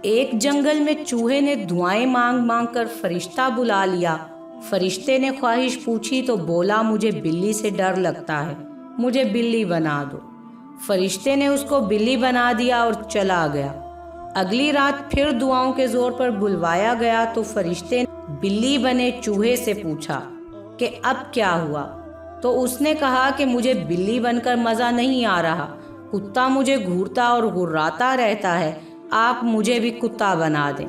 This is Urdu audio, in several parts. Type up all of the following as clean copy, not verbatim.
ایک جنگل میں چوہے نے دعائیں مانگ مانگ کر فرشتہ بلا لیا۔ فرشتے نے خواہش پوچھی تو بولا مجھے بلی سے ڈر لگتا ہے، مجھے بلی بنا دو۔ فرشتے نے اس کو بلی بنا دیا اور چلا گیا۔ اگلی رات پھر دعاؤں کے زور پر بلوایا گیا تو فرشتے نے بلی بنے چوہے سے پوچھا کہ اب کیا ہوا؟ تو اس نے کہا کہ مجھے بلی بن کر مزہ نہیں آ رہا، کتا مجھے گھورتا اور گھراتا رہتا ہے، آپ مجھے بھی کتا بنا دیں۔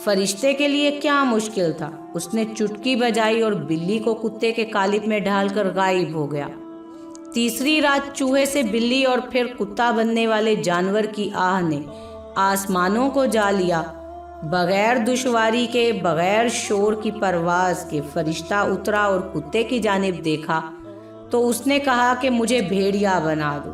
فرشتے کے لیے کیا مشکل تھا، اس نے چٹکی بجائی اور بلی کو کتے کے قالب میں ڈھال کر غائب ہو گیا۔ تیسری رات چوہے سے بلی اور پھر کتا بننے والے جانور کی آہ نے آسمانوں کو جا لیا۔ بغیر دشواری کے، بغیر شور کی پرواز کے فرشتہ اترا اور کتے کی جانب دیکھا تو اس نے کہا کہ مجھے بھیڑیا بنا دو۔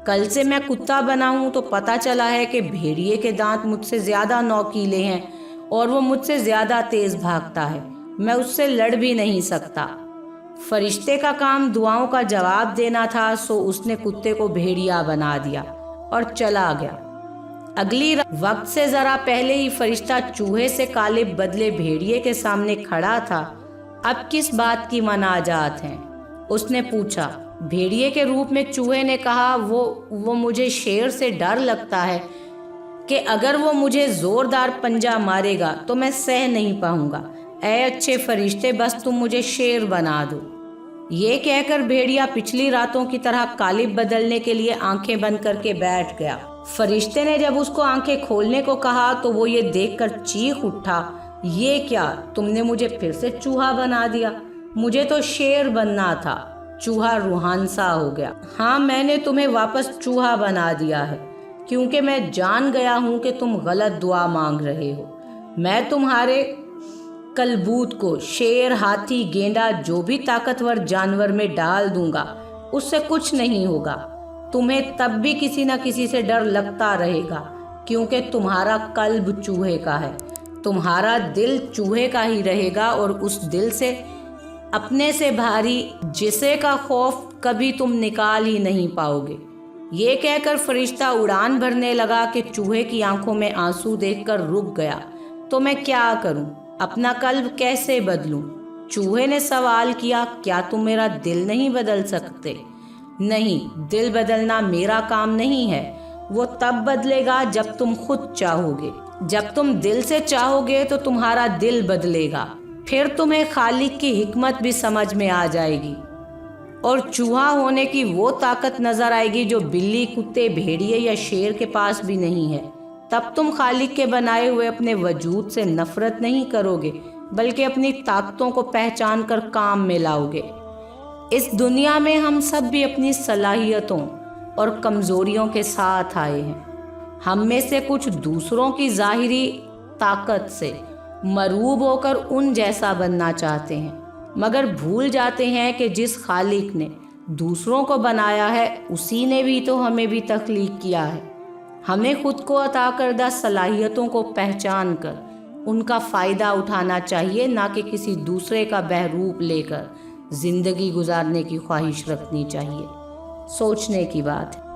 کل سے میں کتا بنا ہوں تو پتہ چلا ہے کہ بھیڑیے کے دانت مجھ سے زیادہ نوکیلے ہیں اور وہ مجھ سے زیادہ تیز بھاگتا ہے، میں اس سے لڑ بھی نہیں سکتا۔ فرشتے کا کام دعاؤں کا جواب دینا تھا، سو اس نے کتے کو بھیڑیا بنا دیا اور چلا گیا۔ اگلی وقت سے ذرا پہلے ہی فرشتہ چوہے سے قالب بدلے بھیڑیے کے سامنے کھڑا تھا۔ اب کس بات کی مناجات ہیں؟ اس نے پوچھا۔ بھیڑیے کے روپ میں چوہے نے کہا وہ مجھے شیر سے ڈر لگتا ہے کہ اگر وہ مجھے زوردار پنجہ مارے گا تو میں سہ نہیں پاؤں گا۔ اے اچھے فرشتے، بس تم مجھے شیر بنا دو۔ یہ کہہ کر بھیڑیا پچھلی راتوں کی طرح قالب بدلنے کے لیے آنکھیں بند کر کے بیٹھ گیا۔ فرشتے نے جب اس کو آنکھیں کھولنے کو کہا تو وہ یہ دیکھ کر چیخ اٹھا، یہ کیا، تم نے مجھے پھر سے چوہا بنا دیا؟ مجھے تو شیر بننا تھا۔ چوہا روحانسا ہو گیا۔ ہاں، میں نے تمہیں واپس چوہا بنا دیا ہے کیونکہ میں جان گیا ہوں کہ تم غلط دعا مانگ رہے ہو۔ میں تمہارے کلبوت کو شیر، ہاتھی، گینڈا جو بھی طاقتور جانور میں ڈال دوں گا، اس سے کچھ نہیں ہوگا۔ تمہیں تب بھی کسی نہ کسی سے ڈر لگتا رہے گا کیونکہ تمہارا قلب چوہے کا ہے، تمہارا دل چوہے کا ہی رہے گا اور اس دل سے اپنے سے بھاری جسے کا خوف کبھی تم نکال ہی نہیں پاؤ گے۔ یہ کہہ کر فرشتہ اڑان بھرنے لگا کہ چوہے کی آنکھوں میں آنسو دیکھ کر رک گیا۔ تو میں کیا کروں؟ اپنا قلب کیسے بدلوں؟ چوہے نے سوال کیا، کیا تم میرا دل نہیں بدل سکتے؟ نہیں، دل بدلنا میرا کام نہیں ہے، وہ تب بدلے گا جب تم خود چاہو گے۔ جب تم دل سے چاہو گے تو تمہارا دل بدلے گا، پھر تمہیں خالق کی حکمت بھی سمجھ میں آ جائے گی اور چوہا ہونے کی وہ طاقت نظر آئے گی جو بلی، کتے، بھیڑیے یا شیر کے پاس بھی نہیں ہے۔ تب تم خالق کے بنائے ہوئے اپنے وجود سے نفرت نہیں کرو گے بلکہ اپنی طاقتوں کو پہچان کر کام میں لاؤ گے۔ اس دنیا میں ہم سب بھی اپنی صلاحیتوں اور کمزوریوں کے ساتھ آئے ہیں۔ ہم میں سے کچھ دوسروں کی ظاہری طاقت سے مرعوب ہو کر ان جیسا بننا چاہتے ہیں، مگر بھول جاتے ہیں کہ جس خالق نے دوسروں کو بنایا ہے اسی نے بھی تو ہمیں بھی تخلیق کیا ہے۔ ہمیں خود کو عطا کردہ صلاحیتوں کو پہچان کر ان کا فائدہ اٹھانا چاہیے، نہ کہ کسی دوسرے کا بہروپ لے کر زندگی گزارنے کی خواہش رکھنی چاہیے۔ سوچنے کی بات ہے۔